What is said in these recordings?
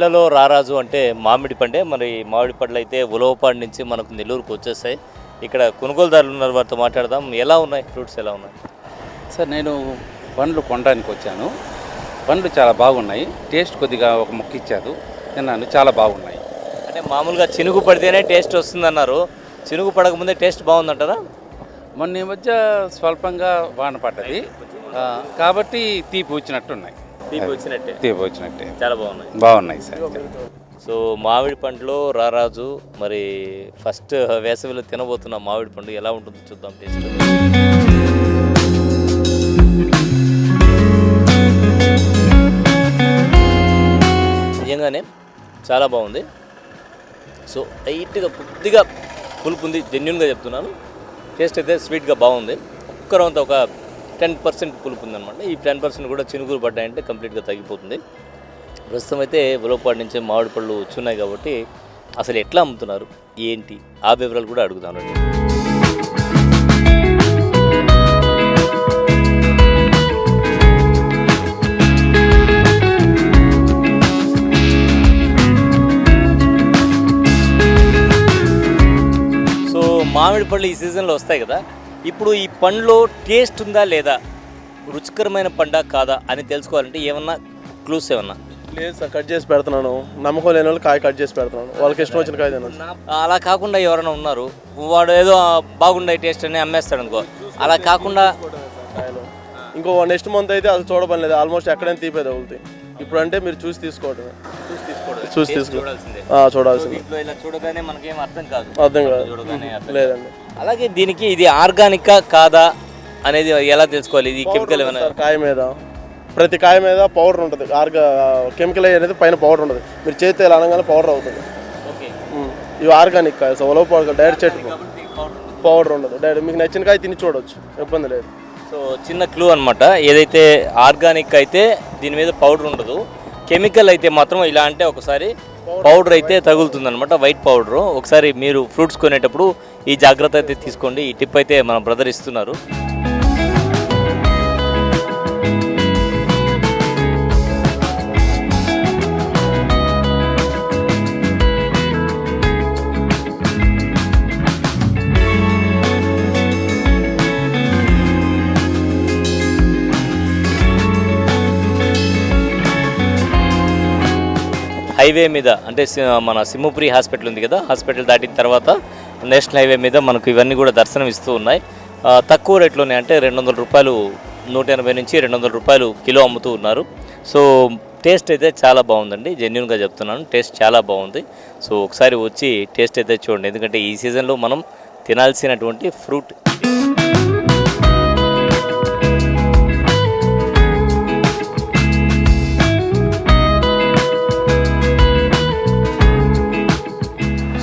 పండ్లలో రారాజు అంటే మామిడి పండే. మరి మామిడి పండ్లు అయితే ఉలవపాడు నుంచి మనకు నెల్లూరుకు వచ్చేస్తాయి. ఇక్కడ కొనుగోలుదారులు ఉన్నారు, వారితో మాట్లాడదాం. ఎలా ఉన్నాయి ఫ్రూట్స్, ఎలా ఉన్నాయి సార్? నేను పండ్లు కొనడానికి వచ్చాను. పండ్లు చాలా బాగున్నాయి. టేస్ట్ కొద్దిగా ఒక ముక్క ఇచ్చారు, తిన్నాను, చాలా బాగున్నాయి. అంటే మామూలుగా చినుగు పడితేనే టేస్ట్ వస్తుందన్నారు. చినుగు పడకముందే టేస్ట్ బాగుందంటారా? మొన్న ఈ మధ్య స్వల్పంగా వాన పడ్డది కాబట్టి తీపి వచ్చినట్టున్నాయి. తీపి వచ్చినట్టే చాలా బాగున్నాయి సార్. సో మామిడి పండులో రారాజు, మరి ఫస్ట్ వేసవిలో తినబోతున్న మామిడి పండు ఎలా ఉంటుందో చూద్దాం టేస్ట్. నిజంగానే చాలా బాగుంది. సో లైట్గా కొద్దిగా పులుపు ఉంది, జెన్యున్గా చెప్తున్నాను. టేస్ట్ అయితే స్వీట్గా బాగుంది. కుక్కరంతా ఒక 10% పులుపు ఉందన్నమాట. ఈ 10% కూడా చినుకులు పడ్డాయంటే కంప్లీట్గా తగ్గిపోతుంది. ప్రస్తుతం అయితే ఉలవపాడు నుంచి మామిడి పళ్ళు వచ్చున్నాయి కాబట్టి అసలు ఎట్లా అమ్ముతున్నారు ఏంటి ఆ వివరాలు కూడా అడుగుతాను. సో మామిడి పళ్ళు ఈ సీజన్లో వస్తాయి కదా, ఇప్పుడు ఈ పండ్లో టేస్ట్ ఉందా లేదా, రుచికరమైన పండా కాదా అని తెలుసుకోవాలంటే ఏమన్నా క్లూస్ ఏమన్నా? లేదు సార్, కట్ చేసి పెడుతున్నాను. నమ్మకం లేని వాళ్ళు కాయ కట్ చేసి పెడుతున్నాను. వాళ్ళకి ఇష్టం వచ్చిన కాయ తినచ్చు. అలా కాకుండా ఎవరైనా ఉన్నారు, వాడు ఏదో బాగుండే టేస్ట్ అని అమ్మేస్తాడు అనుకో. అలా కాకుండా కాయలు ఇంకో నెక్స్ట్ మంత్ అయితే అది చూడపని లేదు. ఆల్మోస్ట్ ఎక్కడైనా తీపే తగులుతాయి. ఇప్పుడు అంటే మీరు చూసి తీసుకోవడమే. చూసి చూడాల్సింది. చూడగానే మనకేం అర్థం కాదు. లేదండి. అలాగే దీనికి ఇది ఆర్గానికా కాదా అనేది ఎలా తెలుసుకోవాలి? ఇది కెమికల్ ఏమైనా? కాయ మీద, ప్రతి కాయ మీద పౌడర్ ఉంటుంది. కెమికల్ అనేది పైన పౌడర్ ఉంటుంది. మీరు చేతితో ఇలా అనగానే పౌడర్ అవుతుంది. ఇవి ఆర్గానిక్ కాయ. సో ఉలవపాడు డైరెక్ట్ చెట్టు పౌడర్ ఉండదు. డైరెక్ట్ మీకు నచ్చిన కాయ తిని చూడవచ్చు, ఇబ్బంది లేదు. సో చిన్న క్లూ అనమాట. ఏదైతే ఆర్గానిక్ అయితే దీని మీద పౌడర్ ఉండదు, కెమికల్ అయితే మాత్రం ఇలా అంటే ఒకసారి పౌడర్ అయితే తగులుతుంది అనమాట, వైట్ పౌడరు. ఒకసారి మీరు ఫ్రూట్స్ కొనేటప్పుడు ఈ జాగ్రత్త అయితే తీసుకోండి. ఈ టిప్ అయితే మన బ్రదర్ ఇస్తున్నారు. హైవే మీద అంటే మన సింహపురి హాస్పిటల్ ఉంది కదా, హాస్పిటల్ దాటిన తర్వాత నేషనల్ హైవే మీద మనకు ఇవన్నీ కూడా దర్శనం ఇస్తూ ఉన్నాయి. తక్కువ రేట్లోనే, అంటే 200 రూపాయలు, 180 నుంచి 200 రూపాయలు కిలో అమ్ముతూ ఉన్నారు. సో టేస్ట్ అయితే చాలా బాగుందండి, జెన్యున్గా చెప్తున్నాను. టేస్ట్ చాలా బాగుంది. సో ఒకసారి వచ్చి టేస్ట్ అయితే చూడండి, ఎందుకంటే ఈ సీజన్లో మనం తినాల్సినటువంటి ఫ్రూట్.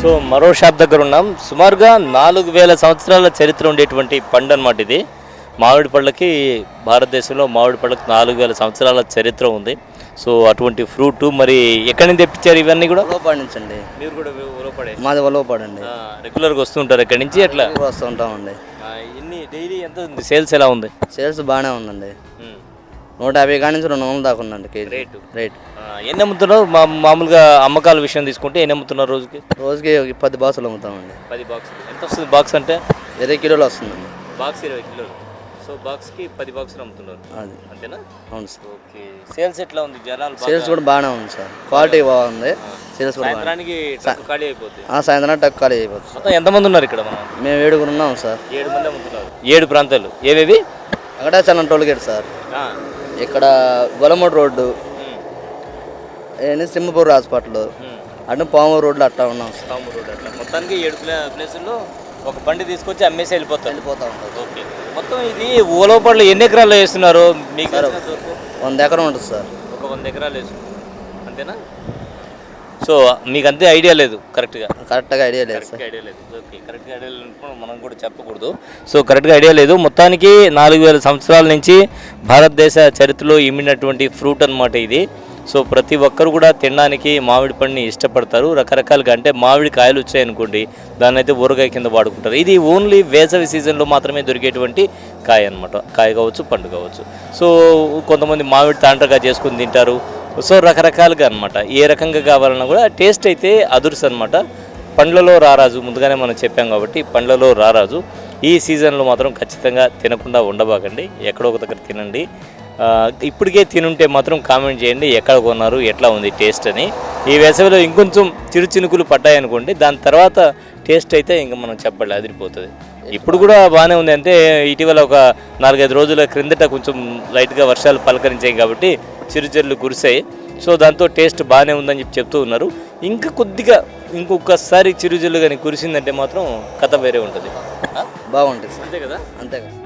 సో మరో షాప్ దగ్గర ఉన్నాం. సుమారుగా 4000 సంవత్సరాల చరిత్ర ఉండేటువంటి పండు అనమాట ఇది. మామిడి పళ్ళకి, భారతదేశంలో మామిడి పళ్ళకి 4000 సంవత్సరాల చరిత్ర ఉంది. సో అటువంటి ఫ్రూట్ మరి ఎక్కడి నుంచి తెప్పించారు ఇవన్నీ కూడా? ఉలవపాడు నుంచి అండి. మీరు కూడా ఉలవపాడే? మాది ఉలవపాడు అండి. రెగ్యులర్గా వస్తుంటారు ఎక్కడి నుంచి? ఎట్లా వస్తూ ఉంటామండి. ఎన్ని డైలీ ఎంత ఉంది సేల్స్? ఎలా ఉంది సేల్స్? బాగానే ఉందండి. 150 కాడి నుంచి 200 దాకా ఉందండి కేజీ రేట్. ఎన్ని అమ్ముతున్నారు మామూలుగా? అమ్మకాల విషయం తీసుకుంటే ఎన్ని అమ్ముతున్నారు రోజుకి? రోజుకి 10 బాక్సులు అమ్ముతామండి. 10 బాక్సులు. ఎంత వస్తుంది బాక్స్ అంటే? 20 కిలోలు వస్తుందండి. బాక్స్ 20 కిలోలు. సో బాక్స్కి 10 బాక్సులు అమ్ముతున్నారు, అది అంతేనా? అవును సార్. ఓకే. సేల్స్ ఎట్లా ఉంది? జనాలు సేల్స్ కూడా బాగానే ఉంది సార్, క్వాలిటీ బాగుంది. సేల్స్ కూడా సాయంత్రానికి ఖాళీ అయిపోతుంది. సాయంత్రం టక్ ఖాళీ అయిపోతుంది. మొత్తం ఎంతమంది ఉన్నారు ఇక్కడ? మేము 7 ఉన్నాం సార్. 7 మంది అమ్ముతున్నారు. 7 ప్రాంతాలు ఏవేవి? వెంకటాచలం టోల్గేట్ సార్, ఇక్కడ గొలమూడు రోడ్డు, సింహపూర్ హాస్పిటల్, అటు పామూరు రోడ్లు అట్లా ఉన్నాం సార్. పామూరు రోడ్ అట్లా మొత్తానికి 7 ప్లేసుల్లో ఒక బండి తీసుకొచ్చి అమ్మేసి వెళ్ళిపోతా ఉంటాం. ఓకే. మొత్తం ఇది ఉలవపాడులో ఎన్ని ఎకరాల్లో వేస్తున్నారు మీకు? 100 ఎకరం ఉంటుంది సార్. ఒక 100 ఎకరాలు వేస్తున్నారు, అంతేనా? సో మీకు అంతే ఐడియా లేదు? కరెక్ట్గా ఐడియా లేదు సార్. ఐడియా లేదు. ఓకే. కరెక్ట్గా ఐడియా లేదు మనం కూడా చెప్పకూడదు. సో కరెక్ట్గా ఐడియా లేదు. మొత్తానికి 4000 సంవత్సరాల నుంచి భారతదేశ చరిత్రలో ఇమిడినటువంటి ఫ్రూట్ అనమాట ఇది. సో ప్రతి ఒక్కరు కూడా తినడానికి మామిడి పండుని ఇష్టపడతారు రకరకాలుగా. అంటే మామిడి కాయలు వచ్చాయనుకోండి, దాన్ని అయితే ఊరగాయ కింద వాడుకుంటారు. ఇది ఓన్లీ వేసవి సీజన్లో మాత్రమే దొరికేటువంటి కాయ అనమాట. కాయ కావచ్చు, పండు కావచ్చు. సో కొంతమంది మామిడి తాండ్రగా చేసుకుని తింటారు, సో రకరకాలుగా అనమాట, ఏ రకంగా కావాలన్నా కూడా టేస్ట్ అయితే అదుర్స్ అనమాట. పండ్లలో రారాజు ముందుగానే మనం చెప్పాం కాబట్టి పండ్లలో రారాజు ఈ సీజన్లో మాత్రం ఖచ్చితంగా తినకుండా ఉండబాకండి, ఎక్కడో ఒక దగ్గర తినండి. ఇప్పటికే తినుంటే మాత్రం కామెంట్ చేయండి ఎక్కడ కొన్నారు, ఎట్లా ఉంది టేస్ట్ అని. ఈ వేసవిలో ఇంకొంచెం చిరుచినుకులు పడ్డాయనుకోండి, దాని తర్వాత టేస్ట్ అయితే ఇంకా మనం చెప్పాలి, అదిరిపోతుంది. ఇప్పుడు కూడా బాగానే ఉంది, అంటే ఇటీవల ఒక 4-5 రోజుల క్రిందట కొంచెం లైట్గా వర్షాలు పలకరించాయి కాబట్టి చిరుజల్లు కురిసాయి. సో దాంతో టేస్ట్ బాగానే ఉందని చెప్తూ ఉన్నారు. ఇంకా కొద్దిగా ఇంకొకసారి చిరుజల్లు కానీ కురిసిందంటే మాత్రం కథ వేరే ఉంటుంది. బాగుంటుంది సార్. అంతే కదా. అంతే కదా.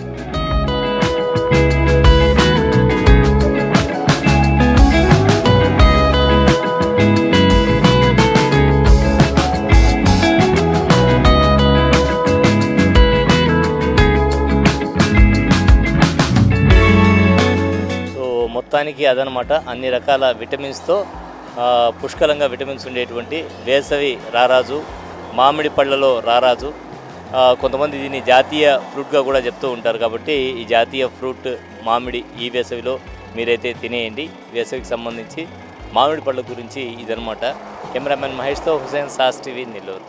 మొత్తానికి అదనమాట, అన్ని రకాల విటమిన్స్తో పుష్కలంగా విటమిన్స్ ఉండేటువంటి వేసవి రారాజు, మామిడి పళ్ళలో రారాజు. కొంతమంది దీన్ని జాతీయ ఫ్రూట్గా కూడా చెప్తూ ఉంటారు కాబట్టి ఈ జాతీయ ఫ్రూట్ మామిడి ఈ వేసవిలో మీరైతే తినేయండి. వేసవికి సంబంధించి మామిడి పళ్ళ గురించి ఇదనమాట. కెమెరామెన్ మహేష్తో హుసేన్, సాస్ టీవీ, నెల్లూరు.